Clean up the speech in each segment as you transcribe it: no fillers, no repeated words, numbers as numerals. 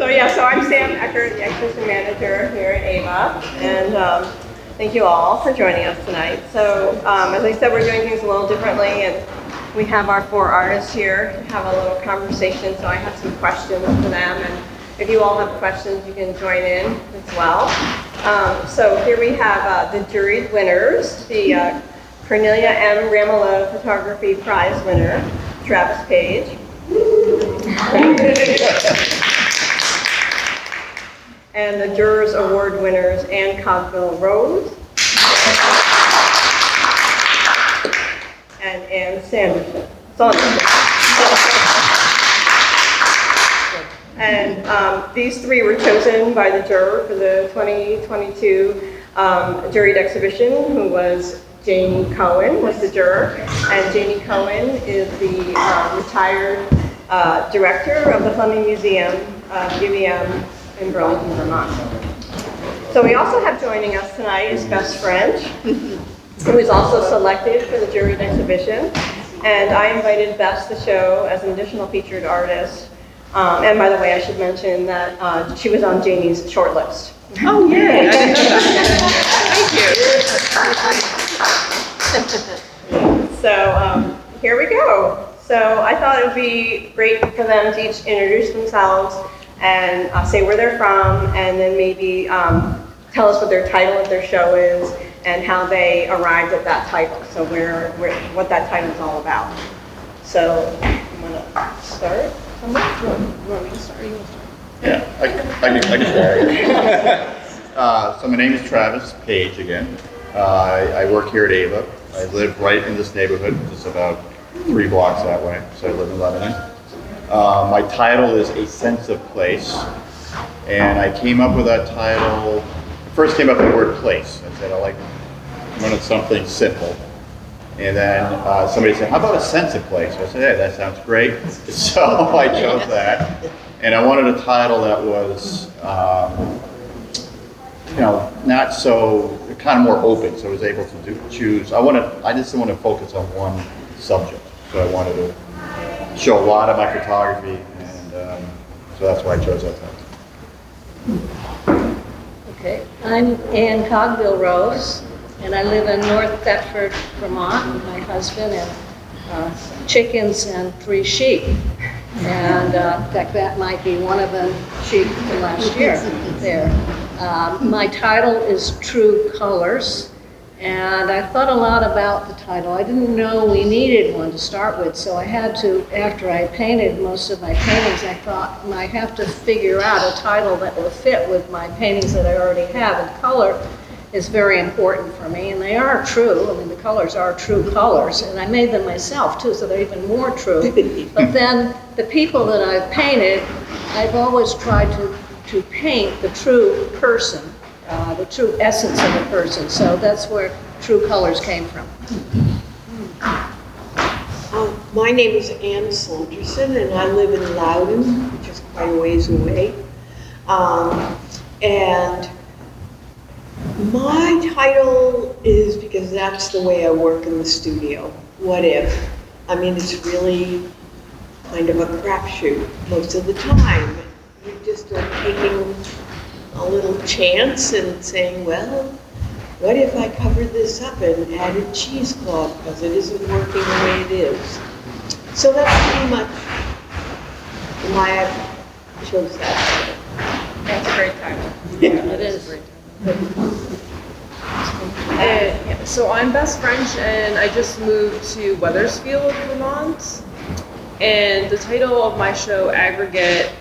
So I'm Sam Eckert, the exhibition manager here at AVA, and thank you all for joining us tonight. So as I said, we're doing things a little differently, and we have our 4 artists here to have a little conversation, so I have some questions for them, and if you all have questions, you can join in as well. So here we have the Juried Winners, the Cornelia M. Ramelow Photography Prize winner, Travis Paige. And the Jurors Award winners, Ann Cogbill Rose and Ann Saunderson. And these 3 were chosen by the juror for the 2022 juried exhibition, who was Janie Cohen was the juror, and Janie Cohen is the retired director of the Fleming Museum of UVM in Burlington, Vermont. So we also have joining us tonight is Bess French, who is also selected for the juried exhibition. And I invited Bess to show as an additional featured artist. And by the way, I should mention that she was on Janie's short list. Oh, yay! I didn't know that. Thank you. So here we go. So I thought it would be great for them to each introduce themselves and say where they're from, and then maybe tell us what their title of their show is and how they arrived at that title. So what that title is all about. So I'm gonna start. You want me to start? Or you want to start? Yeah, I can start. So my name is Travis Paige again. I work here at AVA. I live right in this neighborhood, just about 3 blocks that way. So I live in Lebanon. My title is A Sense of Place, and I came up with that title. First came up with the word place. I said I wanted something simple, and then somebody said, "How about a sense of place?" I said, "Hey, that sounds great." So I chose that, and I wanted a title that was, not so kind of more open. So I was able to choose. I just didn't want to focus on one subject, so I wanted to show a lot of my photography, and so that's why I chose that title. Okay, I'm Ann Cogbill Rose, and I live in North Thetford, Vermont, with my husband and chickens and 3 sheep. And in fact, that might be one of the sheep from last year there. My title is True Colors. And I thought a lot about the title. I didn't know we needed one to start with, so I had to, after I painted most of my paintings, I thought I have to figure out a title that will fit with my paintings that I already have. And color is very important for me, and they are true. I mean, the colors are true colors, and I made them myself too, so they're even more true. But then the people that I've painted, I've always tried to paint the true person. The true essence of a person. So that's where True Colors came from. My name is Ann Saunderson, and I live in Loudon, which is quite a ways away. And my title is because that's the way I work in the studio. What if? I mean, it's really kind of a crapshoot most of the time. You just are taking a little chance and saying, well, what if I covered this up and added cheesecloth because it isn't working the way it is? So that's pretty much why I chose that. That's a great title. Yeah, it is. So I'm Bess French, and I just moved to Wethersfield, Vermont. And the title of my show, Aggregate,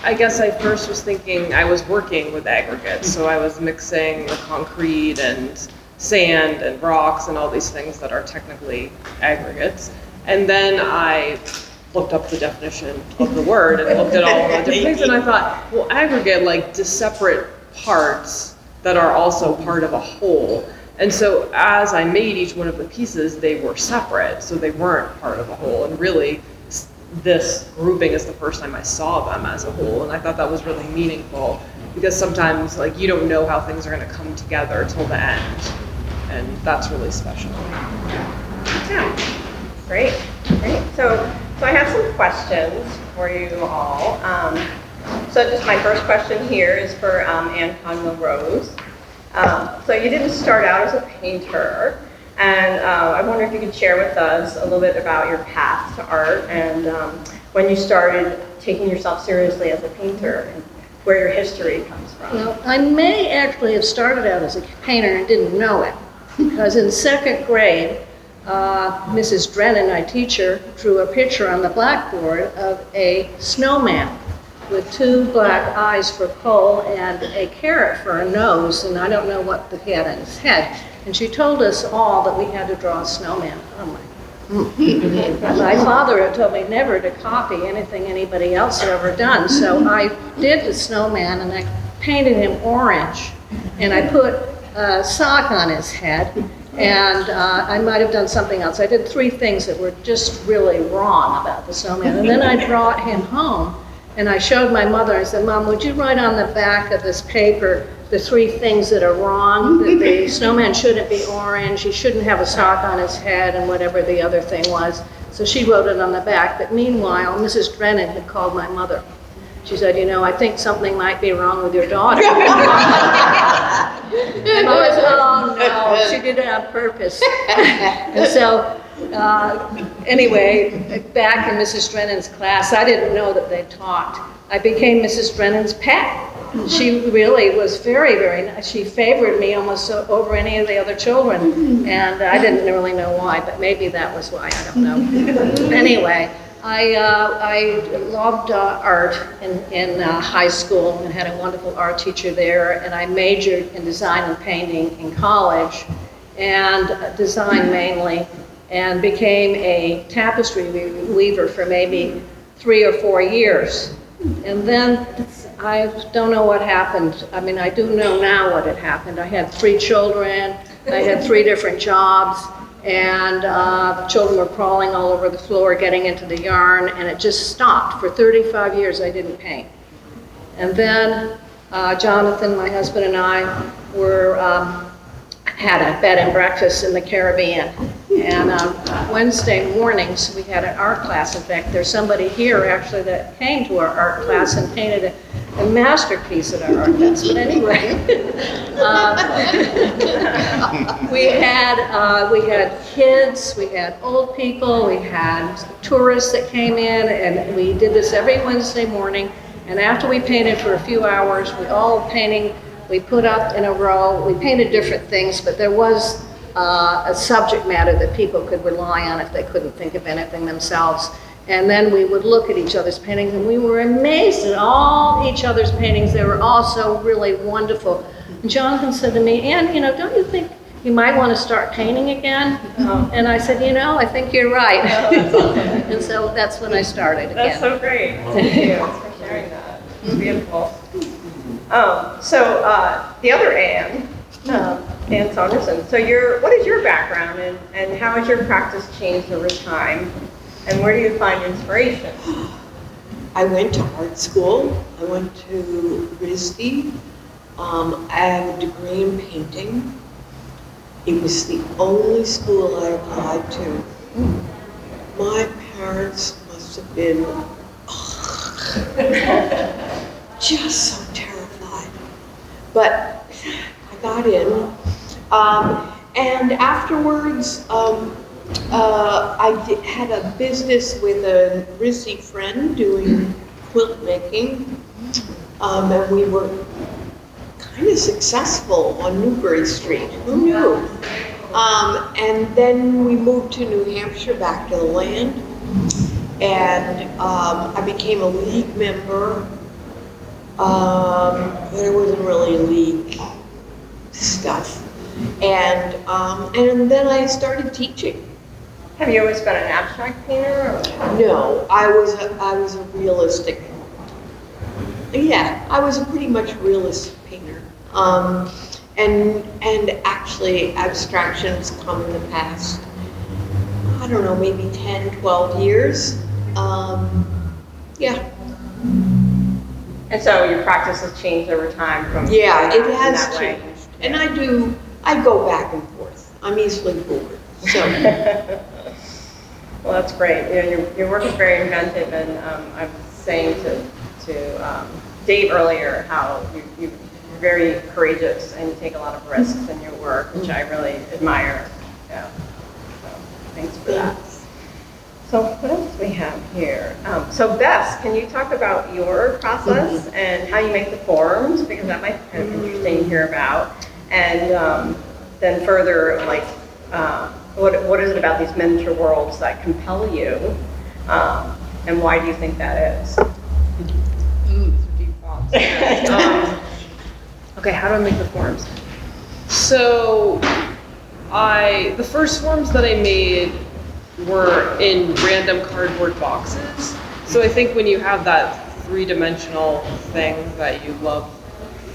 I guess I first was thinking I was working with aggregates, so I was mixing the concrete and sand and rocks and all these things that are technically aggregates. And then I looked up the definition of the word and looked at all of the different things, and I thought, well, aggregate, like separate parts that are also part of a whole. And so as I made each one of the pieces, they were separate, so they weren't part of a whole. And really, this grouping is the first time I saw them as a whole, and I thought that was really meaningful, because sometimes you don't know how things are going to come together till the end, and that's really special. Yeah, great. So I have some questions for you all. So just my first question here is for Ann Cogbill Rose. So you didn't start out as a painter, and I wonder if you could share with us a little bit about your path to art and when you started taking yourself seriously as a painter and where your history comes from. Well, I may actually have started out as a painter and didn't know it, because in second grade, Mrs. Drennan, my teacher, drew a picture on the blackboard of a snowman with 2 black eyes for coal and a carrot for a nose, and I don't know what he had on his head. And she told us all that we had to draw a snowman. Oh my. My father had told me never to copy anything anybody else had ever done, so I did the snowman and I painted him orange, and I put a sock on his head, and I might have done something else. I did 3 things that were just really wrong about the snowman, and then I brought him home and I showed my mother. I said, Mom, would you write on the back of this paper the 3 things that are wrong? That the snowman shouldn't be orange, he shouldn't have a sock on his head, and whatever the other thing was. So she wrote it on the back. But meanwhile, Mrs. Drennan had called my mother. She said, you know, I think something might be wrong with your daughter. And I was, oh no, she did it on purpose. And so, anyway, back in Mrs. Drennan's class, I didn't know that they taught. I became Mrs. Drennan's pet. She really was very, very nice. She favored me almost over any of the other children, and I didn't really know why, but maybe that was why, I don't know. Anyway, I loved art in high school and had a wonderful art teacher there, and I majored in design and painting in college, and design mainly, and became a tapestry weaver for maybe 3 or 4 years. And then I don't know what happened. I mean, I do know now what had happened. I had 3 children, I had 3 different jobs, and the children were crawling all over the floor, getting into the yarn, and it just stopped. For 35 years, I didn't paint. And then Jonathan, my husband, and I had a bed and breakfast in the Caribbean. And on Wednesday mornings, we had an art class. In fact, there's somebody here actually that came to our art class and painted a masterpiece at our art class. But anyway, we had kids, we had old people, we had tourists that came in, and we did this every Wednesday morning. And after we painted for a few hours, we put up in a row. We painted different things, but there was a subject matter that people could rely on if they couldn't think of anything themselves. And then we would look at each other's paintings, and we were amazed at all each other's paintings. They were all so really wonderful. And Jonathan said to me, Ann, you know, don't you think you might want to start painting again? And I said, you know, I think you're right. That's awesome. And so that's when I started again. That's so great. Thank you for sharing that. It's beautiful. So the other Ann, Ann Saunderson. So what is your background, and how has your practice changed over time? And where do you find inspiration? I went to art school. I went to RISD. I have a degree in painting. It was the only school I applied to. My parents must have been just so terrified. But I got in. And afterwards, I had a business with a RISD friend doing quilt making, and we were kind of successful on Newbury Street. Who knew? And then we moved to New Hampshire, back to the land, and I became a league member, but it wasn't really league stuff. And then I started teaching. Have you always been an abstract painter? Or? No, I was a realistic. Yeah, I was a pretty much realist painter. And actually abstractions come in the past, I don't know, maybe 10, 12 years. Yeah. And so your practice has changed over time from Yeah, it in has that way. changed. And I go back and forth. I'm easily bored. So. Well, that's great. You know, your work is very inventive, and I was saying to Dave earlier how you're very courageous and you take a lot of risks in your work, which I really admire. Yeah. So thanks for that. So what else do we have here? So Bess, can you talk about your process and how you make the forms? Because that might be kind of interesting to hear about. And then further, like, what is it about these miniature worlds that compel you? And why do you think that is? Deep thoughts. Okay, how do I make the forms? So the first forms that I made were in random cardboard boxes. So I think when you have that three-dimensional thing that you love,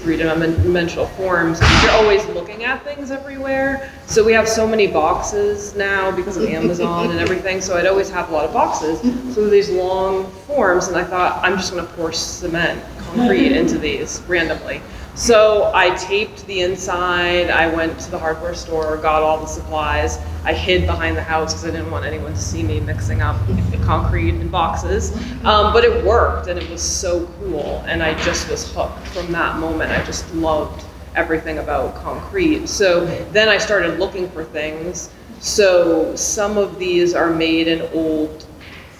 three-dimensional forms, you're always looking at things everywhere. So we have so many boxes now because of Amazon and everything, so I'd always have a lot of boxes. So these long forms, and I thought, I'm just gonna pour concrete into these randomly. So I taped the inside, I went to the hardware store, got all the supplies. I hid behind the house because I didn't want anyone to see me mixing up concrete in boxes. But it worked and it was so cool. And I just was hooked from that moment. I just loved everything about concrete. So then I started looking for things. So some of these are made in old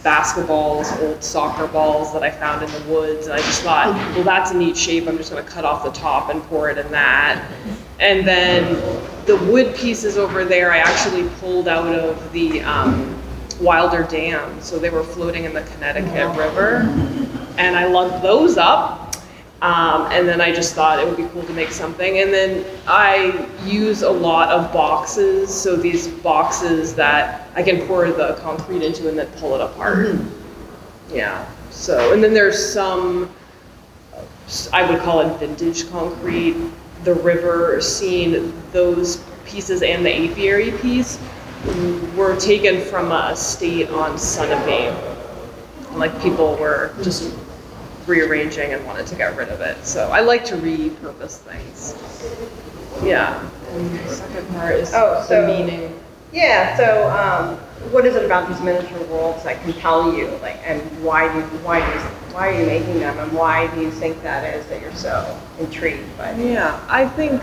basketballs, old soccer balls that I found in the woods, and I just thought, well, that's a neat shape. I'm just going to cut off the top and pour it in that. And then the wood pieces over there, I actually pulled out of the Wilder Dam, so they were floating in the Connecticut River, and I lugged those up. And then I just thought it would be cool to make something. And then I use a lot of boxes, so these boxes that I can pour the concrete into and then pull it apart. Yeah, so, and then there's some, I would call it vintage concrete. The river scene, those pieces and the apiary piece were taken from a estate on Sunapee. Like people were just rearranging and wanted to get rid of it. So I like to repurpose things. Yeah. And the second part is the meaning. Yeah, so what is it about these miniature worlds that compel you? Like, and why are you making them, and why do you think that is that you're so intrigued by them? Yeah, I think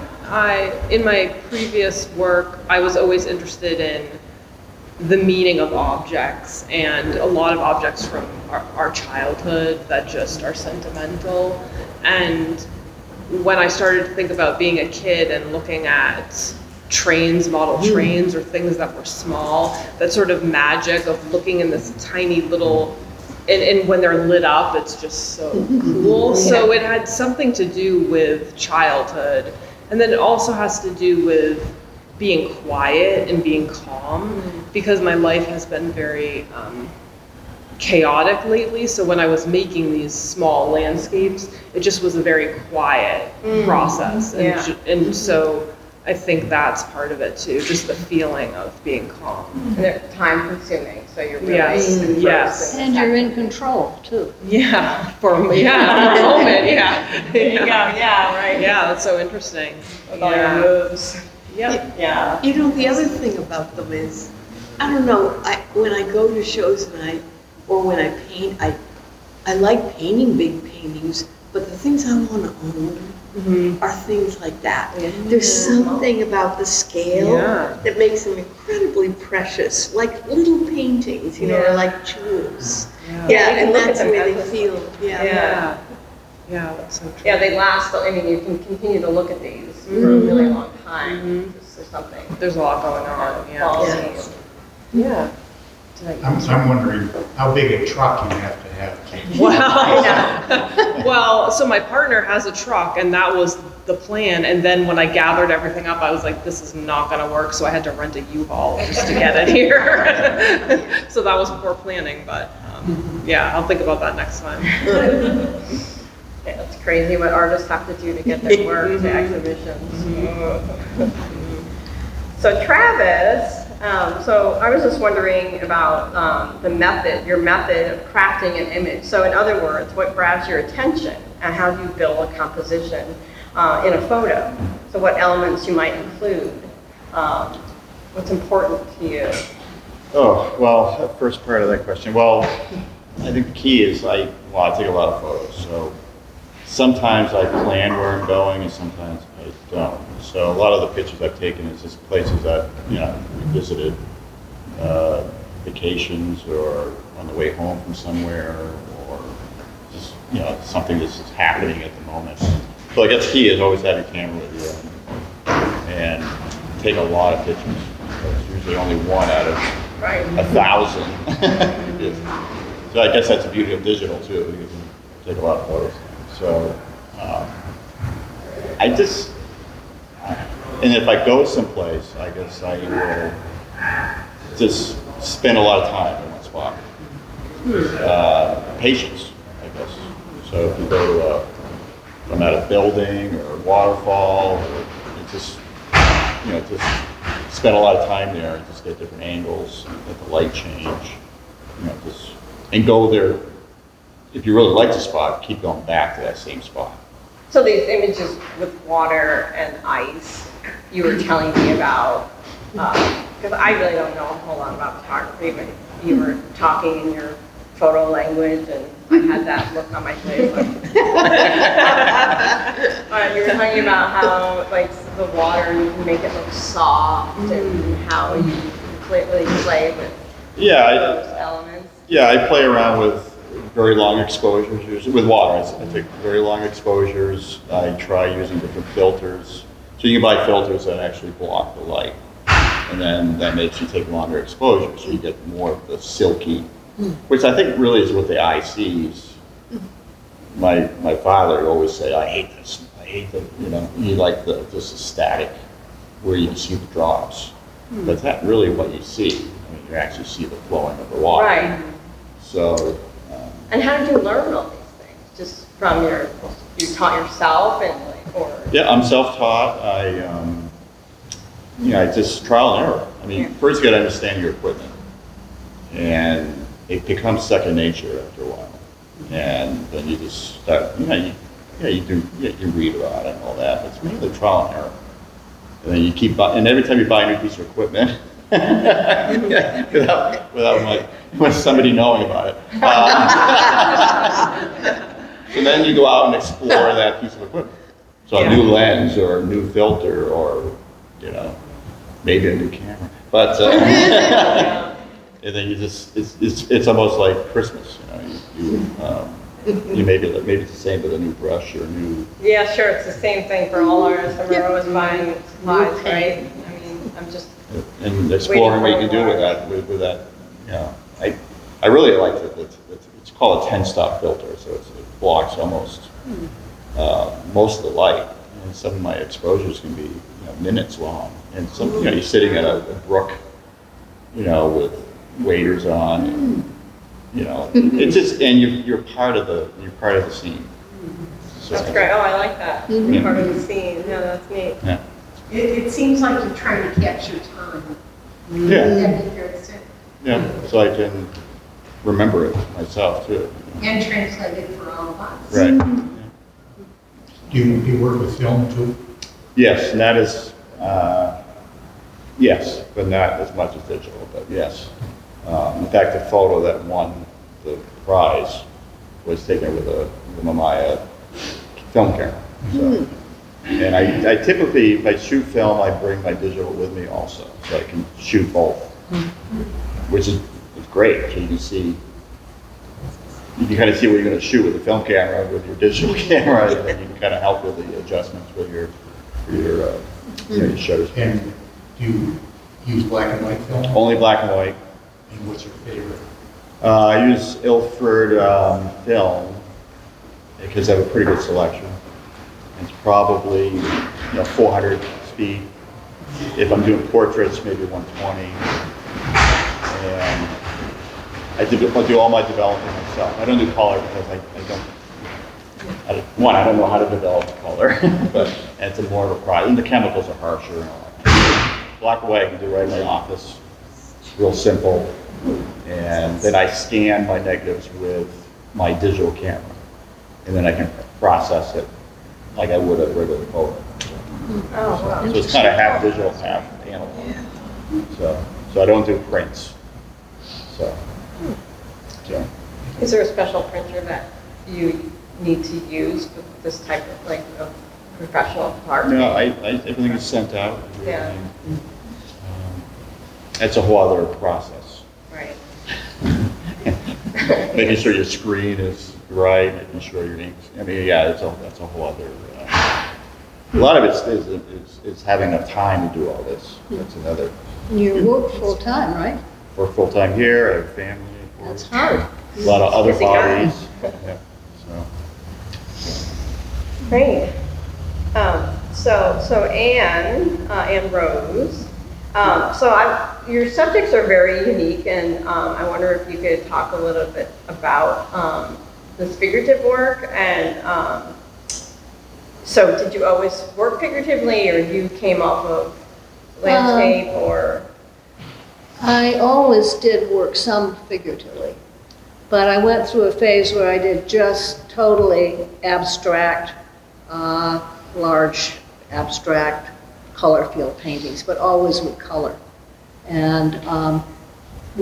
in my previous work, I was always interested in the meaning of objects, and a lot of objects from our childhood that just are sentimental. And when I started to think about being a kid and looking at trains, model trains, or things that were small, that sort of magic of looking in this tiny little, and when they're lit up, it's just so cool. So it had something to do with childhood, and then it also has to do with being quiet and being calm, because my life has been very chaotic lately. So when I was making these small landscapes, it just was a very quiet process. And so I think that's part of it too, just the feeling of being calm. And they're time consuming, so you're really yes. And you're in control too. Yeah, for a moment, yeah. There you go, yeah, right. Yeah, that's so interesting. With all your moves. Yep. Yeah. You know, the other thing about them is, I don't know, when I go to shows or when I paint, I like painting big paintings, but the things I want to own are things like that. There's something about the scale that makes them incredibly precious, like little paintings, you know, or like jewels. Yeah, and that's the way they feel. Yeah, that's so true. Yeah, they last, I mean, you can continue to look at these for a really long time. There's something. There's a lot going on. Yeah. I'm wondering how big a truck you have to have. Well, so my partner has a truck, and that was the plan. And then when I gathered everything up, I was like, this is not going to work. So I had to rent a U-Haul just to get it here. So that was poor planning, but yeah, I'll think about that next time. Yeah, it's crazy what artists have to do to get their work to exhibitions. So Travis, so I was just wondering about your method of crafting an image. So in other words, what grabs your attention and how do you build a composition in a photo? So what elements you might include? What's important to you? Oh, well, the first part of that question. Well, I think the key is I take a lot of photos. So sometimes I plan where I'm going and sometimes I don't. So a lot of the pictures I've taken is just places that, we visited, vacations or on the way home from somewhere, or just, something that's just happening at the moment. So I guess key is always have your camera with you and take a lot of pictures. It's usually only one out of 1,000. So I guess that's the beauty of digital too. You can take a lot of photos. So and if I go someplace, I guess I will just spend a lot of time in one spot. Patience, I guess. So if you go to from at a building or a waterfall, or just spend a lot of time there and just get different angles, let the light change, and go there. If you really like the spot, keep going back to that same spot. So these images with water and ice, you were telling me about, because I really don't know a whole lot about photography, but you were talking in your photo language, and I had that look on my face. You were talking about how, like, the water, you can make it look soft, and how you really play with those elements. Yeah, I play around with very long exposures with water. I take very long exposures. I try using different filters. So you can buy filters that actually block the light, and then that makes you take longer exposures, so you get more of the silky, which I think really is what the eye sees. My father would always say, "I hate this. I hate the you like just the static, where you see the drops, but it's not really what you see. I mean, you actually see the flowing of the water." Right. So. And how did you learn all these things? Just from you taught yourself or? Yeah, I'm self-taught. I just trial and error. I mean, first you got to understand your equipment, and it becomes second nature after a while. And then you just start, you read about it and all that. But it's mainly trial and error. And then you keep buying, and every time you buy a new piece of equipment, without somebody knowing about it. So then you go out and explore that piece of equipment. So a new lens or a new filter or, maybe a new camera. But and then you just, it's almost like Christmas, you maybe it's the same with a new brush or a new. Yeah, sure, it's the same thing for all artists. We're always buying supplies, right? I mean, I'm just. And exploring what you can do with that, I really like it. It's called a 10-stop filter, so it blocks almost most of the light. And some of my exposures can be minutes long. And some, you're sitting at a brook, with waders on, and, it's just, and you're part of the scene. So, That's great. Oh, I like that. Yeah. Part of the scene. Yeah, that's neat. Yeah. It seems like you're trying to capture time. Yeah. That'd be fair to say. Yeah. So I can remember it myself too. And translate it for all of us. Right. Do you work with film too? Yes, and that is, yes, but not as much as digital, but yes. In fact, the photo that won the prize was taken with a Mamiya film camera. So, and I typically, if I shoot film, I bring my digital with me also, so I can shoot both, which is great. So you can see, you can kind of see what you're going to shoot with the film camera, with your digital camera, and then you can kind of help with the adjustments with your shutter speed. And do you use black and white film? Only black and white. And what's your favorite? I use Ilford film because they have a pretty good selection. It's probably 400 speed. If I'm doing portraits, maybe 120. And I do all my developing myself. I don't do color because I don't know how to develop color, but it's more of a process. And the chemicals are harsher and all that. Black and white I can do right in my office. It's real simple. And then I scan my negatives with my digital camera. And then I can process it like I would a regular photo. Oh, wow. So it's kind of half digital, half analog. So I don't do prints. So. Is there a special printer that you need to use for this type of like of professional photography? No, everything is sent out. Yeah. It's a whole other process. Right. Making sure your screen is right, making sure your inks. I mean, yeah, that's a whole other. A lot of it is having enough time to do all this. That's another. You work full-time, right? We're full time here. I have family. Of course. That's hard. A lot of other Busy guy. hobbies. Yeah. So. Great. So Ann Rose. Your subjects are very unique, and I wonder if you could talk a little bit about this figurative work. And so, did you always work figuratively, or you came off of landscape, or? I always did work some figuratively, but I went through a phase where I did just totally abstract, large abstract color field paintings, but always with color. And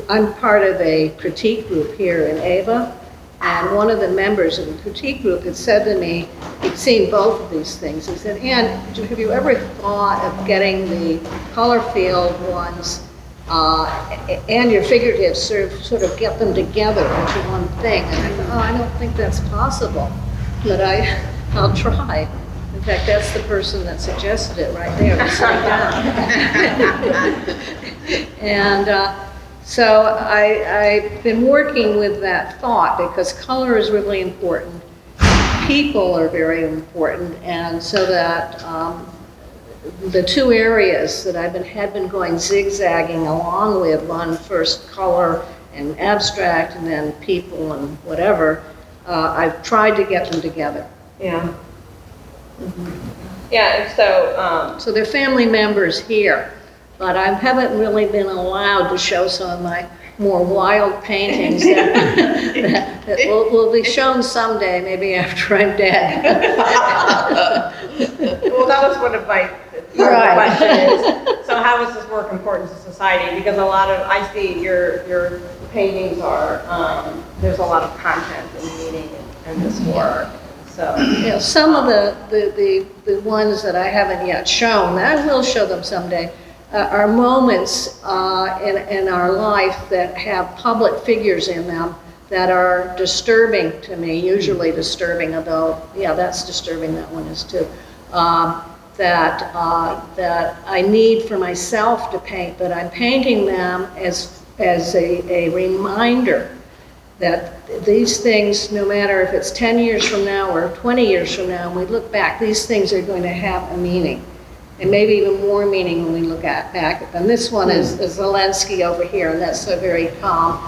I'm part of a critique group here in Ava, and one of the members of the critique group had said to me, he'd seen both of these things. He said, Ann, have you ever thought of getting the color field ones and your figurative sort of get them together into one thing? And I thought, I don't think that's possible, but I'll try. In fact, that's the person that suggested it right there, sitting down. And so I've been working with that thought because color is really important. People are very important, and so that the two areas that had been going zigzagging along with, one first color and abstract, and then people and whatever, I've tried to get them together. Yeah. Yeah, and So they're family members here, but I haven't really been allowed to show some of my more wild paintings that will be shown someday, maybe after I'm dead. well, that was one of my questions. So how is this work important to society? Because I see your paintings are, there's a lot of content and meaning in this work. So some of the ones that I haven't yet shown, and I will show them someday, are moments in our life that have public figures in them that are disturbing to me, usually disturbing, although, yeah, that's disturbing, that one is too, that I need for myself to paint, but I'm painting them as a reminder that these things, no matter if it's 10 years from now or 20 years from now, when we look back, these things are going to have a meaning. And maybe even more meaning when we look back at them. This one is Zelensky over here, and that's a very calm,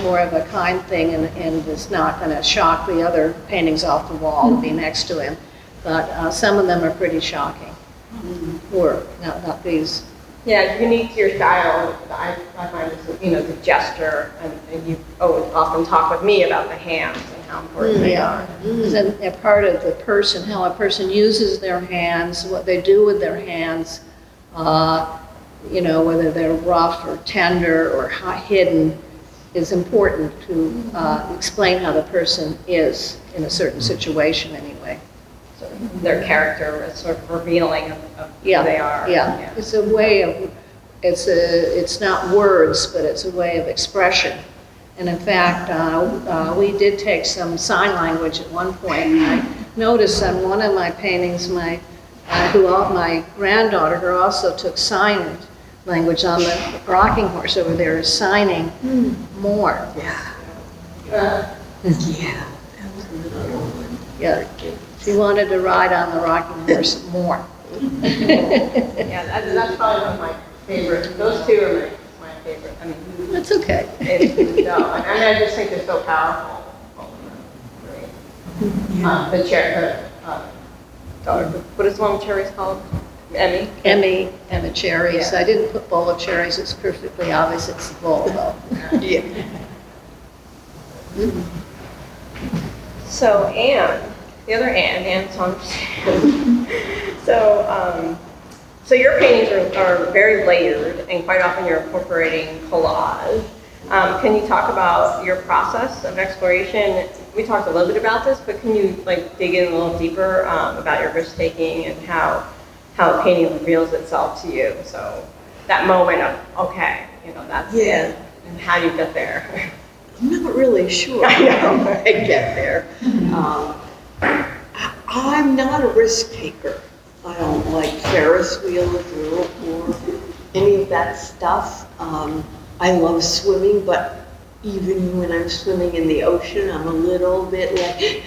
more of a kind thing, and it's not going to shock the other paintings off the wall to be next to him. But some of them are pretty shocking. Or not these. yeah, unique to your style. I find this, the gesture, and you often talk with me about the hands and how important they are. It's a part of the person, how a person uses their hands, what they do with their hands, whether they're rough or tender or hidden, is important to explain how the person is in a certain situation anyway. So their character is sort of revealing of who they are. Yeah, it's a way of, it's not words, but it's a way of expression. And in fact, we did take some sign language at one point. And I noticed on one of my paintings, my granddaughter, who also took sign language on the rocking horse over there, is signing more. Yeah. Yeah, she wanted to ride on the rocking horse more. Yeah, that's probably one of my favorites. Those two are my favorite. I mean, That's okay. I just think they're so powerful. The chair, what is the one with cherries called? Emmy? Emmy and the cherries. Yeah. I didn't put bowl of cherries. It's perfectly obvious it's the bowl, though. Yeah. So Ann, the other Ann Saunderson. So your paintings are very layered, and quite often you're incorporating collage. Can you talk about your process of exploration we talked a little bit about this, but can you like dig in a little deeper about your risk taking and how painting reveals itself to you? So that moment of, okay, that's it, and how do you get there? I'm not really sure how I get there. I'm not a risk taker. I don't like Ferris wheels or any of that stuff. I love swimming, but even when I'm swimming in the ocean, I'm a little bit like,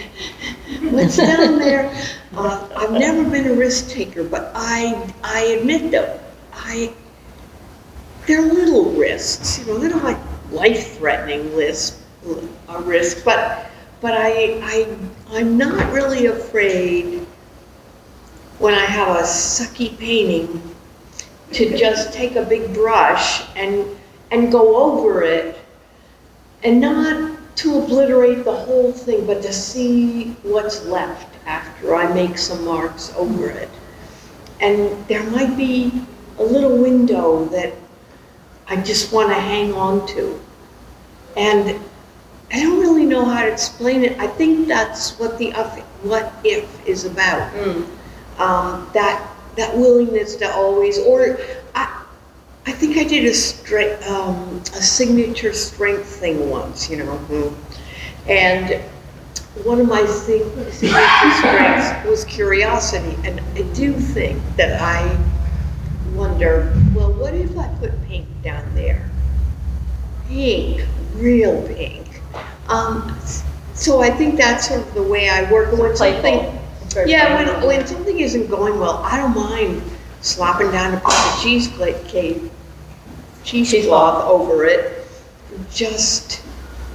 what's down there? I've never been a risk taker, but I admit though, they're little risks, they're not like life-threatening risks, but I'm not really afraid when I have a sucky painting to just take a big brush and go over it, and not to obliterate the whole thing, but to see what's left after I make some marks over it. And there might be a little window that I just want to hang on to. And I don't really know how to explain it. I think that's what the what if is about. That willingness to always, or I think I did a signature strength thing once, and one of my signature strengths was curiosity, and I do think that I wonder, well, what if I put pink down there? Pink, real pink. So I think that's sort of the way I work. When something, when something isn't going well, I don't mind slapping down a piece of cheesecloth over it, just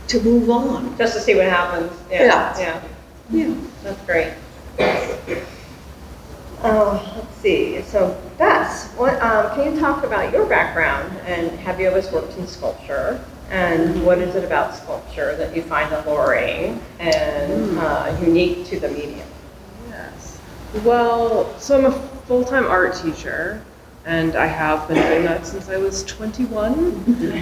to move on. Just to see what happens. Yeah. That's great. Let's see. So, Bess, can you talk about your background, and have you always worked in sculpture? And what is it about sculpture that you find alluring and unique to the medium? Yes. Well, so I'm a full-time art teacher, and I have been doing that since I was 21.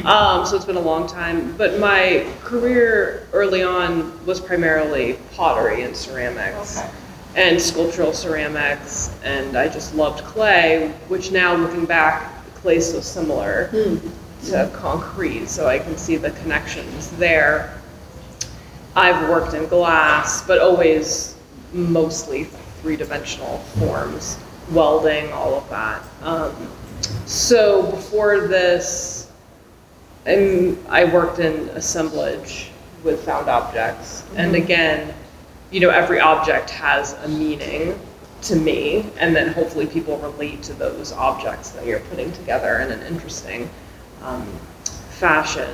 So it's been a long time. But my career early on was primarily pottery and ceramics. Okay. And sculptural ceramics, and I just loved clay, which now looking back, clay's so similar to concrete, so I can see the connections there. I've worked in glass, but always mostly three-dimensional forms, welding, all of that. So before this, I worked in assemblage with found objects, and again, every object has a meaning to me, and then hopefully people relate to those objects that you're putting together in an interesting fashion.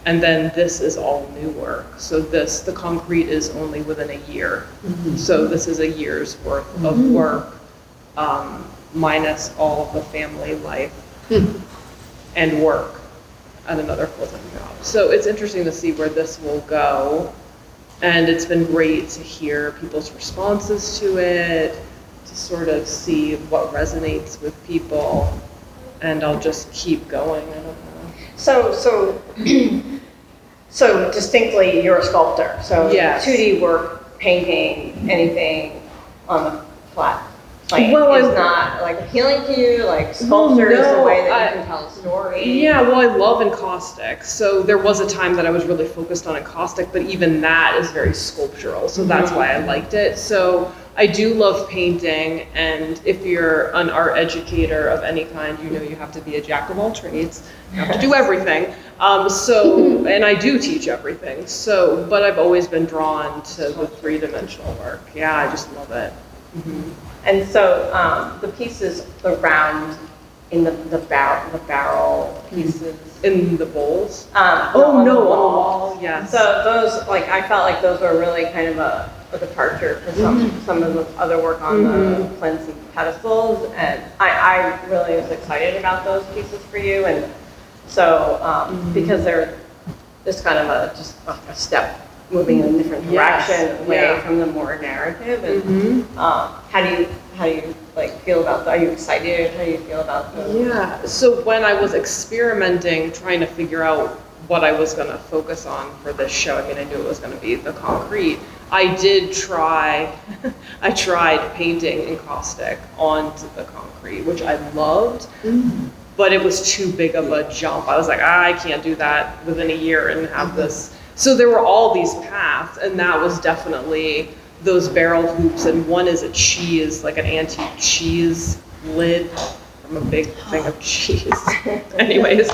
And then this is all new work. So the concrete is only within a year. So this is a year's worth of work, minus all of the family life and work at another full-time job. So it's interesting to see where this will go. And it's been great to hear people's responses to it, to sort of see what resonates with people, and I'll just keep going. I don't know. So distinctly, you're a sculptor. So Yes. 2D work, painting, anything on the flat plane Well, is not like appealing to you. Like sculpture is the way that you can tell a story. Yeah, well, I love encaustic. So there was a time that I was really focused on encaustic, but even that is very sculptural. So that's why I liked it. So I do love painting, and if you're an art educator of any kind, you have to be a jack of all trades. You have to do everything. And I do teach everything. So, but I've always been drawn to the three-dimensional work. Yeah, I just love it. And so the pieces, the round in the barrel pieces. In the bowls? On the wall. Yes. So those, I felt like those were really kind of a departure for some of the other work on the plinths and pedestals, and I really was excited about those pieces for you, and so because they're just kind of a step moving in a different direction away from the more narrative, and how do you feel about that? Are you excited? How do you feel about those? Yeah, so when I was experimenting, trying to figure out what I was going to focus on for this show. I mean, I knew it was going to be the concrete. I did try, I tried painting encaustic onto the concrete, which I loved, but it was too big of a jump. I was like, I can't do that within a year and have this. So there were all these paths, and that was definitely those barrel hoops, and one is a cheese, like an antique cheese lid from a big thing of cheese. Anyways,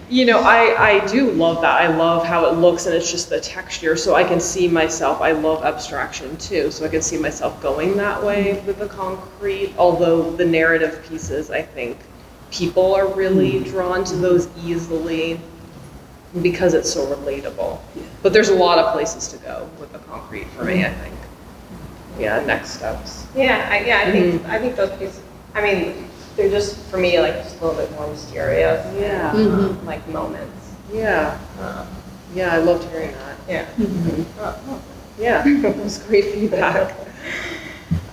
you know, I do love that. I love how it looks, and it's just the texture. So I can see myself, I love abstraction too, so I can see myself going that way with the concrete. Although the narrative pieces, I think people are really drawn to those easily because it's so relatable. But there's a lot of places to go with the concrete for me, I think. Yeah, next steps. Yeah, I think those pieces, I mean, they're just, for me, like, just a little bit more mysterious. Yeah. Like, moments. Yeah. Yeah, I loved hearing that. Yeah. Yeah, that was great feedback.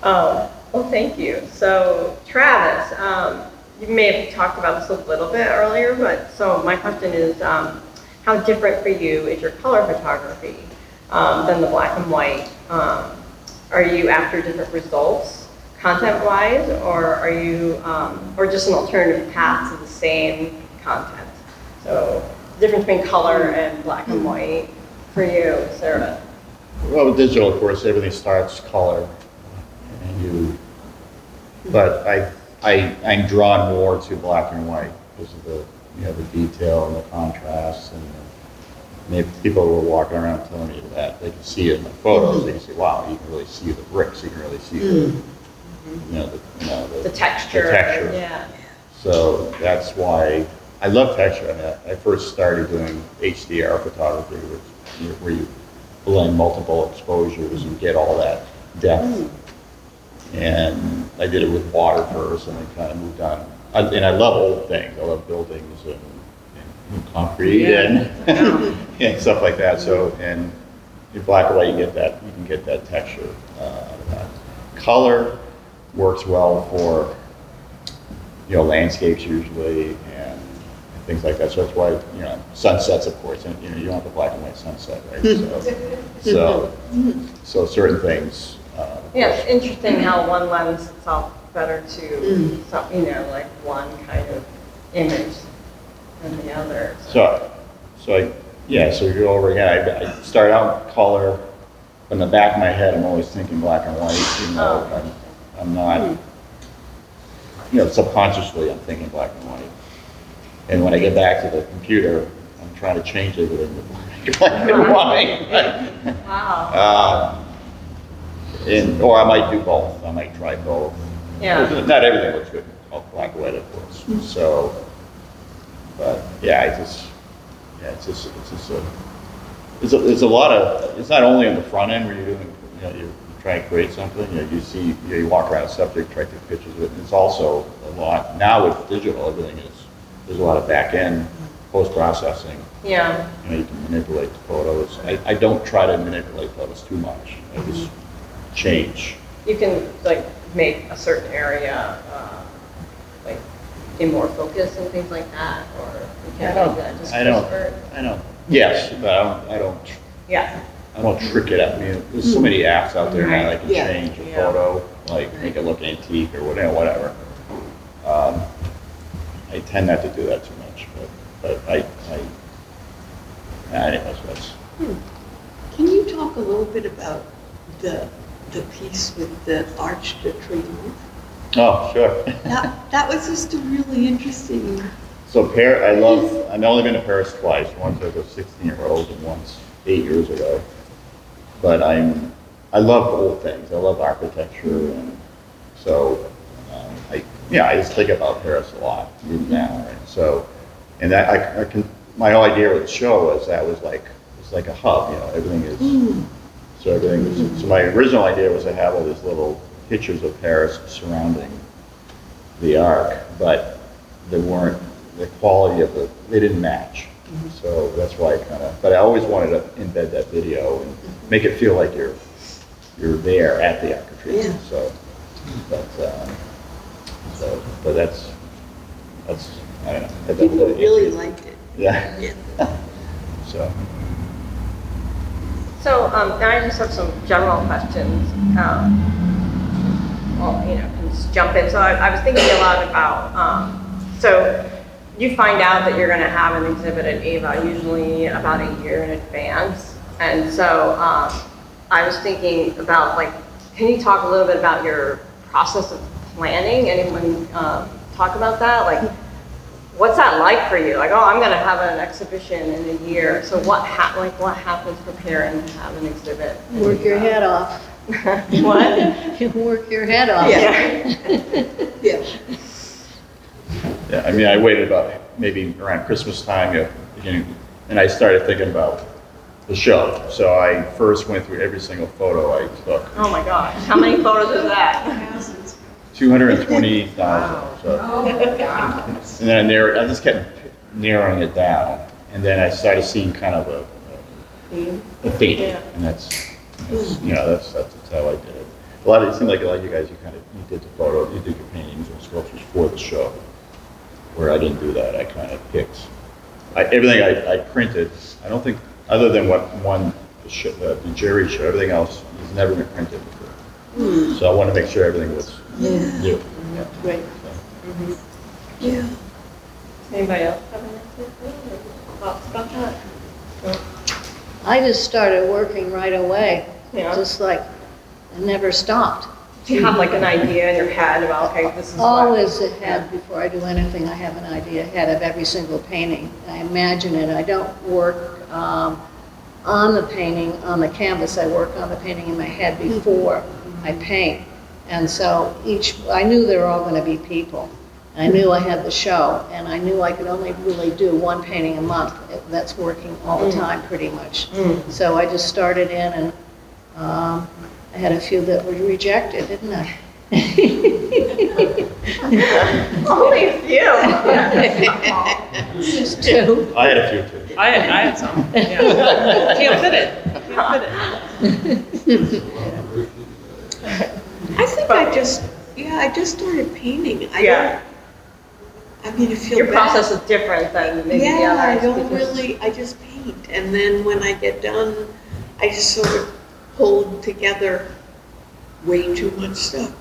Well, thank you. So, Travis, you may have talked about this a little bit earlier, but so my question is, how different for you is your color photography than the black and white? Are you after different results content-wise, or are you, or just an alternative path to the same content? So, the difference between color and black and white for you, Sarah? Well, with digital, of course, everything starts color, and but I'm drawn more to black and white because of the, you know, the detail and the contrast, and maybe people were walking around telling me that they can see it in the photos. They can see, wow, you can really see the bricks, you can really see The texture. The texture. Yeah. So that's why I love texture. I mean, I first started doing HDR photography, where you blend multiple exposures and get all that depth. And I did it with water first, and then kind of moved on. And I love old things. I love buildings and concrete and stuff like that. So, and in black and white, you can get that texture out of that. Color works well for, you know, landscapes usually and things like that. So that's why, you know, sunsets, of course, and you know, you don't have the black and white sunset, right? So certain things. Yeah, it's interesting how one lends itself better to some, you know, like one kind of image than the other. So you go over again. I start out in color. In the back of my head, I'm always thinking black and white. You know, I'm not. You know, subconsciously, I'm thinking black and white. And when I get back to the computer, I'm trying to change everything to black and white. Wow. Or I might do both. I might try both. Yeah. Not everything looks good in black and white, of course. So, but yeah, it's a lot of. It's not only on the front end where you're doing, you know, you're trying to create something. You know, you walk around a subject, try to take pictures of it. And it's also a lot now with digital. Everything there's a lot of back end post processing. Yeah. You know, you can manipulate the photos. I don't try to manipulate photos too much. I just change. You can like make a certain area like in more focus and things like that, or you can't do that. Just I don't. Yes, but I don't. Yeah. I don't trick it out. I mean, there's so many apps out there now that can change a Yeah. photo, like make it look antique or whatever. I tend not to do that too much, but anyways, that's. Can you talk a little bit about the piece with the arched tree roof? Oh, sure. That was just a really interesting. So I've only been to Paris twice. Once as a 16-year-old and once 8 years ago. But I love old things. I love architecture, and so I just think about Paris a lot even now. Right? So, and that my whole idea with the show was that it's like a hub. You know, everything is. So everything is. So my original idea was to have all these little pictures of Paris surrounding the arc, but they weren't. The quality of they didn't match. So that's why but I always wanted to embed that video and make it feel like you're there at the Arc of Trees. Yeah. So that's I don't know. People really liked it. Yeah. So, So now I just have some general questions. Well, can just jump in. So I was thinking a lot about, so you find out that you're going to have an exhibit at AVA usually about a year in advance. And so I was thinking about, like, can you talk a little bit about your process of planning? Anyone talk about that? Like, what's that like for you? Like, oh, I'm going to have an exhibition in a year. So what happens preparing to have an exhibit? Work your head off. What? You work your head off. Yeah. Yeah. yeah, I mean, I waited about maybe around Christmas time, beginning, and I started thinking about the show. So I first went through every single photo I took. Oh my gosh. How many photos is that? 220,000. So. Oh, God. And then I just kept narrowing it down. And then I started seeing kind of a theme. Yeah. And that's how I did it. A lot of it seemed like you guys, you did the photo, you did your paintings and sculptures for the show. Where I didn't do that, I kind of picked. Everything I printed, I don't think, other than what won the jury show, everything else has never been printed before. So I wanted to make sure everything was new. Yeah. Right. So. Yeah. Anybody else have anything thoughts about that? I just started working right away. Yeah. Just like, I never stopped. Do you have like an idea in your head about, okay, this is Always ahead, before I do anything, I have an idea ahead of every single painting. I imagine it. I don't work on the painting, on the canvas. I work on the painting in my head before I paint. And so I knew there were all going to be people. I knew I had the show, and I knew I could only really do one painting a month. That's working all the time, pretty much. So I just started in, and I had a few that were rejected, didn't I? only a few. Just two. I had a few too. I had some. Yeah. Can't fit it. I think I just started painting. I mean, I feel Your bad. process is different than maybe the Yeah, others. I don't because- really, I just paint. And then when I get done, I just sort of hold together way too much stuff.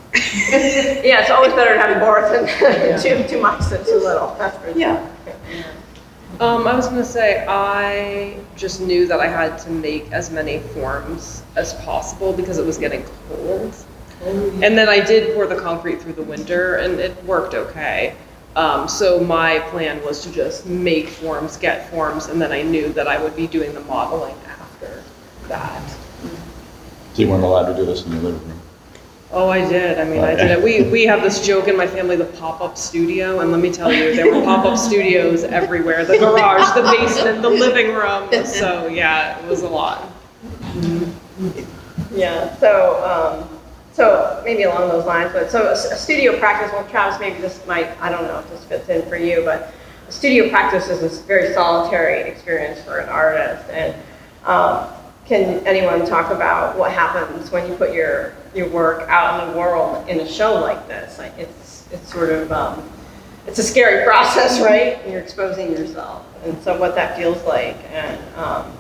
Yeah, it's always better to have more than too much than too little. That's for sure. Yeah. I was going to say, I just knew that I had to make as many forms as possible because it was getting cold. And then I did pour the concrete through the winter, and it worked okay. So my plan was to just make forms, get forms, and then I knew that I would be doing the modeling after that. So you weren't allowed to do this in your living room? Oh, I did. I mean, I did it. We have this joke in my family, the pop-up studio, and let me tell you, there were pop-up studios everywhere. The garage, the basement, the living room. So yeah, it was a lot. Yeah, so maybe along those lines, but so a studio practice, well, Travis, maybe this might, I don't know if this fits in for you, but a studio practice is this very solitary experience for an artist. And can anyone talk about what happens when you put your work out in the world in a show like this? Like it's sort of, it's a scary process, right? You're exposing yourself. And so what that feels like, and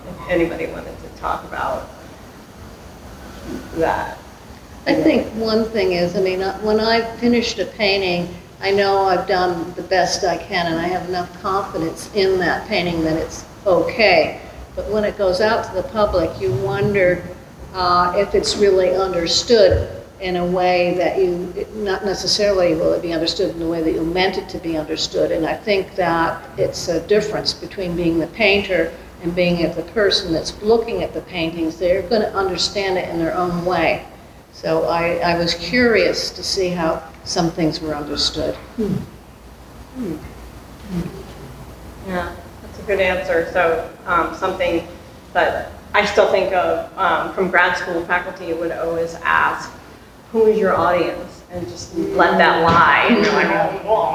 if anybody wanted to talk about that. I think one thing is, I mean, when I've finished a painting, I know I've done the best I can, and I have enough confidence in that painting that it's okay. But when it goes out to the public, you wonder if it's really understood in a way that not necessarily will it be understood in the way that you meant it to be understood. And I think that it's a difference between being the painter and being the person that's looking at the paintings. They're going to understand it in their own way. So I was curious to see how some things were understood. Yeah, that's a good answer. So something that I still think of from grad school, faculty would always ask, who is your audience? And just let that lie. And you're like, oh,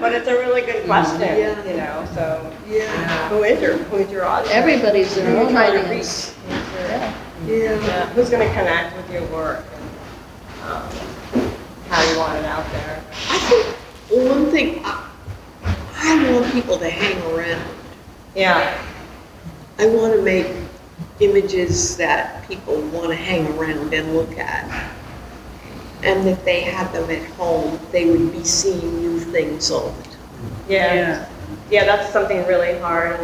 but it's a really good question, you know, so who is your audience? Everybody's their Who are you own trying to audience. reach? Yeah. Yeah, who's going to connect with your work and how you want it out there? I think one thing, I want people to hang around. Yeah, I want to make images that people want to hang around and look at. And if they had them at home, they would be seeing new things all the time. yeah. Yeah, that's something really hard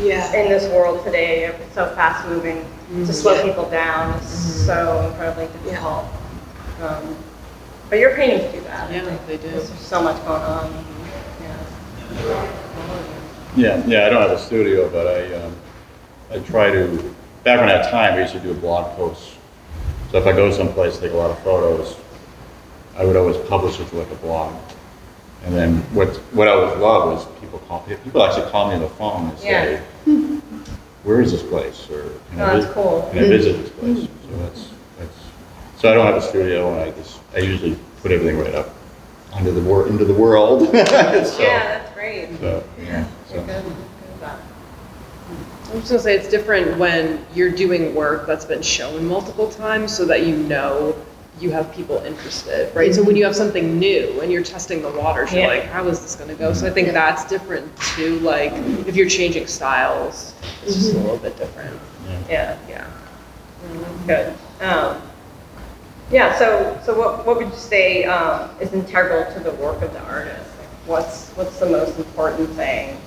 Yeah. in this world today. It's so fast moving. To slow people down is so incredibly difficult. But your paintings do that. Yeah, they do. There's so much going on. Yeah, I don't have a studio, but I try to, back when I had time, I used to do a blog post. So if I go someplace, take a lot of photos, I would always publish it to like a blog. And then what I would love was people actually call me on the phone and say, where is this place? Or That's cool. Can I visit this place? So I don't have a studio, and I usually put everything right up into the world. So, Yeah, that's great. So, yeah. You're good with that. I'm just gonna say it's different when you're doing work that's been shown multiple times so that you know you have people interested, right? So when you have something new and you're testing the waters, you're like, how is this gonna go? So I think that's different too, like if you're changing styles, it's just a little bit different. Yeah, Yeah. good. Yeah, so what would you say is integral to the work of the artist? Like what's the most important thing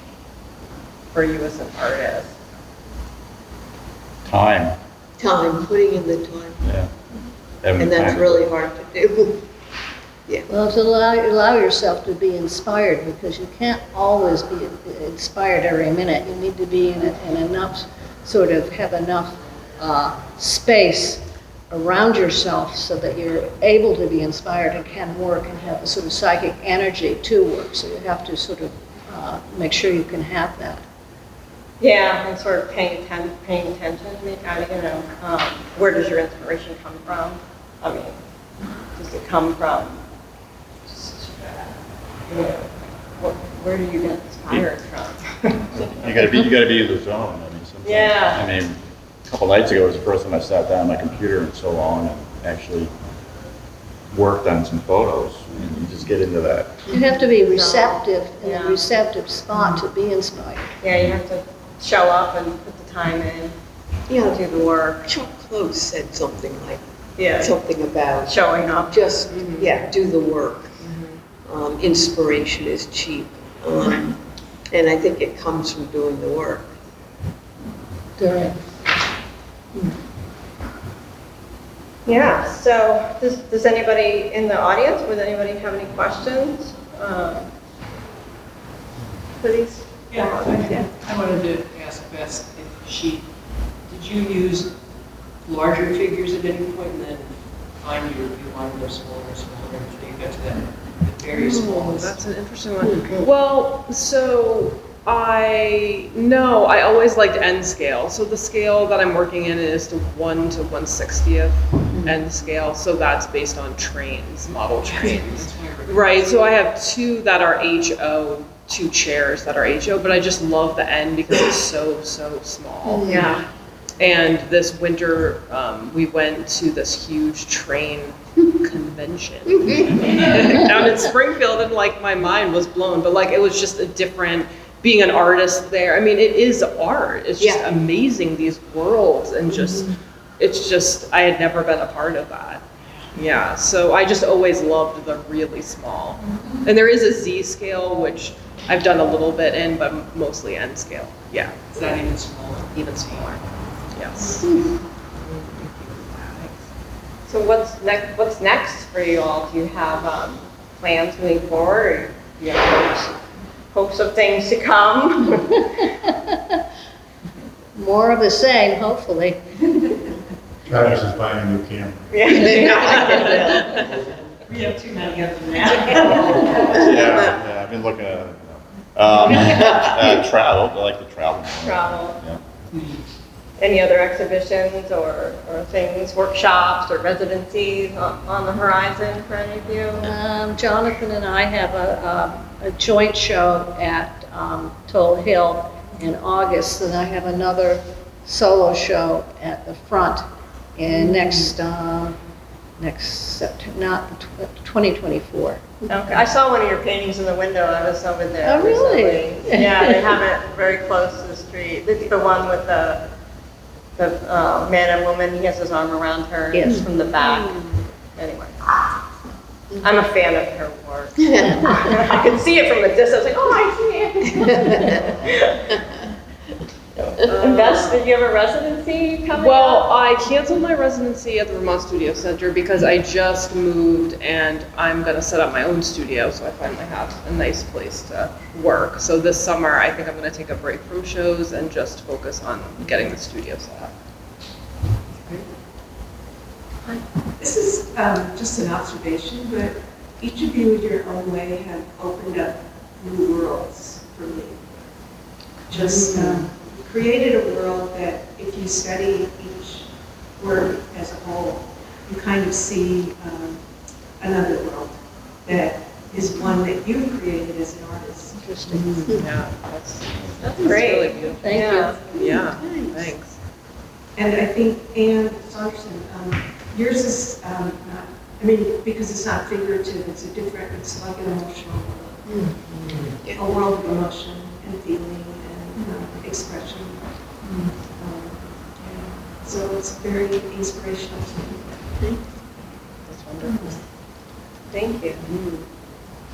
for you as an artist? Time. Time, putting in the time. Yeah. Having And that's time. really hard to do. Well, to allow yourself to be inspired, because you can't always be inspired every minute. You need to be in enough, have enough space around yourself so that you're able to be inspired and can work and have the sort of psychic energy to work. So you have to make sure you can have that. Yeah, and sort of paying attention. Where does your inspiration come from? I mean, does it come from? Where do you get inspired from? You gotta be in the zone. I mean, sometimes. Yeah. I mean, a couple nights ago was the first time I sat down on my computer in so long and actually worked on some photos. And you just get into that. You have to be receptive in Yeah. a receptive spot to be inspired. Yeah, you have to show up and put the time in, Yeah, do the work. Chuck Close said something like, Yeah, something about showing up. just, do the work. Inspiration is cheap. And I think it comes from doing the work. During. Yeah, so does anybody in the audience, would anybody have any questions? Please? Yeah, I wanted to ask Bess if did you use larger figures at any point and then find you wanted to smaller until you got to that very smallest? That's an interesting one. Well, so I always liked end scale. So the scale that I'm working in is to 1 to 1/60th end scale. So that's based on trains, model trains. Right, so I have 2 that are HO, 2 chairs that are HO, but I just love the end because it's so small. Yeah. And this winter, we went to this huge train convention down in Springfield, and like my mind was blown. But like it was just a different, being an artist there. I mean, it is art. It's just amazing, these worlds, and just it's just I had never been a part of that. Yeah, so I just always loved the really small. And there is a Z scale, which I've done a little bit in, but mostly N scale. Yeah. Is that even smaller? Even smaller. Yes. So what's next for you all? Do you have plans moving forward? Or do you have hopes of things to come? More of the same, hopefully. Travis is buying a new camera. We have too many of them now. Yeah, I've been looking at it. Travel. I like to travel. Travel. Yeah. Any other exhibitions or things, workshops or residencies on the horizon for any of you? Jonathan and I have a joint show at Toll Hill in August, and I have another solo show at the front in next September, not 2024. Okay, I saw one of your paintings in the window, I was over there. Oh, really? recently. Yeah, they have it very close to the street. It's the one with the man and woman, he has his arm around her. Yes. It's from the back. Anyway, I'm a fan of her work. I could see it from a distance, like, oh, I see it. And Bess, did you have a residency coming Well, up? I canceled my residency at the Vermont Studio Center because I just moved and I'm gonna set up my own studio, so I finally have a nice place to work. So this summer, I think I'm gonna take a break from shows and just focus on getting the studio set up. This is just an observation, but each of you in your own way have opened up new worlds for me. Just created a world that if you study each work as a whole, you kind of see another world that is one that you created as an artist. Interesting. Yeah, that's Great. really beautiful. Thank Yeah. Yeah, thanks. And I think Ann Saunderson, yours is not, I mean, because it's not figurative, it's like an emotional world. A world of emotion and feeling and expression. Yeah. So it's very inspirational to me. That's wonderful. Thank you.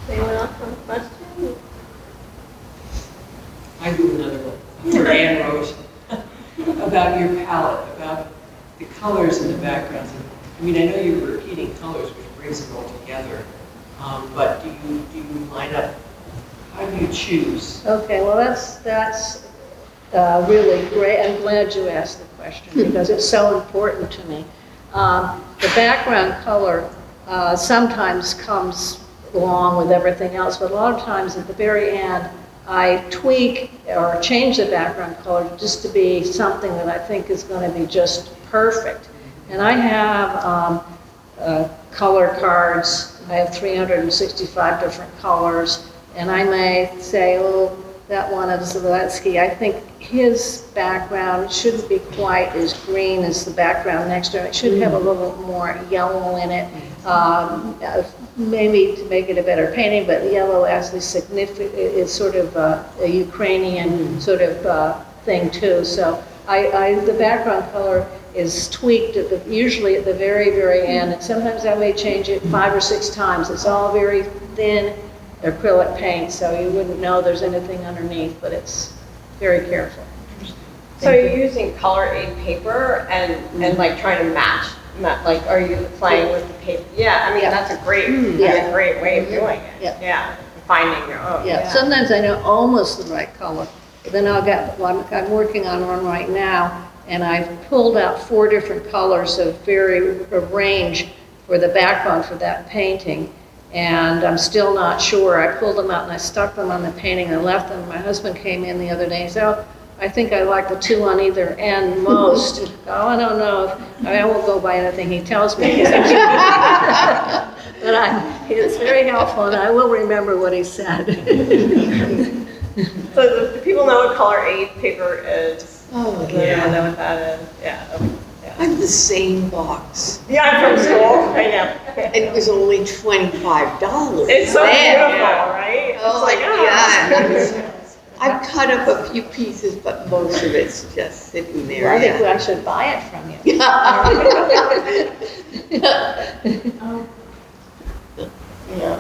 Anyone else have a question? I do another one for Ann Rose about your palette, about the colors and the backgrounds. I mean, I know you're repeating colors, which brings it all together. But do you line up? How do you choose? Okay, well, that's really great. I'm glad you asked the question because it's so important to me. The background color sometimes comes along with everything else, but a lot of times at the very end, I tweak or change the background color just to be something that I think is going to be just perfect. And I have color cards. I have 365 different colors. And I may say, oh, that one of Zelensky, I think his background shouldn't be quite as green as the background next to it. It should have a little more yellow in it. Maybe to make it a better painting, but yellow actually is sort of a Ukrainian sort of thing too. So the background color is tweaked usually at the very, very end. And sometimes I may change it 5 or 6 times. It's all very thin acrylic paint, so you wouldn't know there's anything underneath, but it's very careful. So you're using color aid paper and like trying to match, like, are you playing with the paper? Yeah, I mean, Yeah. that's a great way of doing it. Yeah. Yeah, finding your own. Yeah, sometimes I know almost the right color, but then I'm working on one right now, and I've pulled out 4 different colors of a range for the background for that painting. And I'm still not sure. I pulled them out and I stuck them on the painting and left them. My husband came in the other day and said, oh, I think I like the 2 on either end most. Oh, I don't know. I won't go by anything he tells me. But it's very helpful and I will remember what he said. So do people know what color aid paper is? Oh, Do anyone yeah. know what that is? Yeah. I have the same box. Yeah, I'm from school. I know. And it was only $25. It's so Man. beautiful, right? Oh, It's like, yeah. I've cut up a few pieces, but most of it's just sitting there. Well, I think yeah. I should buy it from you. Yeah.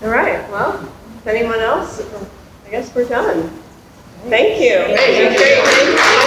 All right, well, if anyone else, I guess we're done. Thank you. Great. Thank you.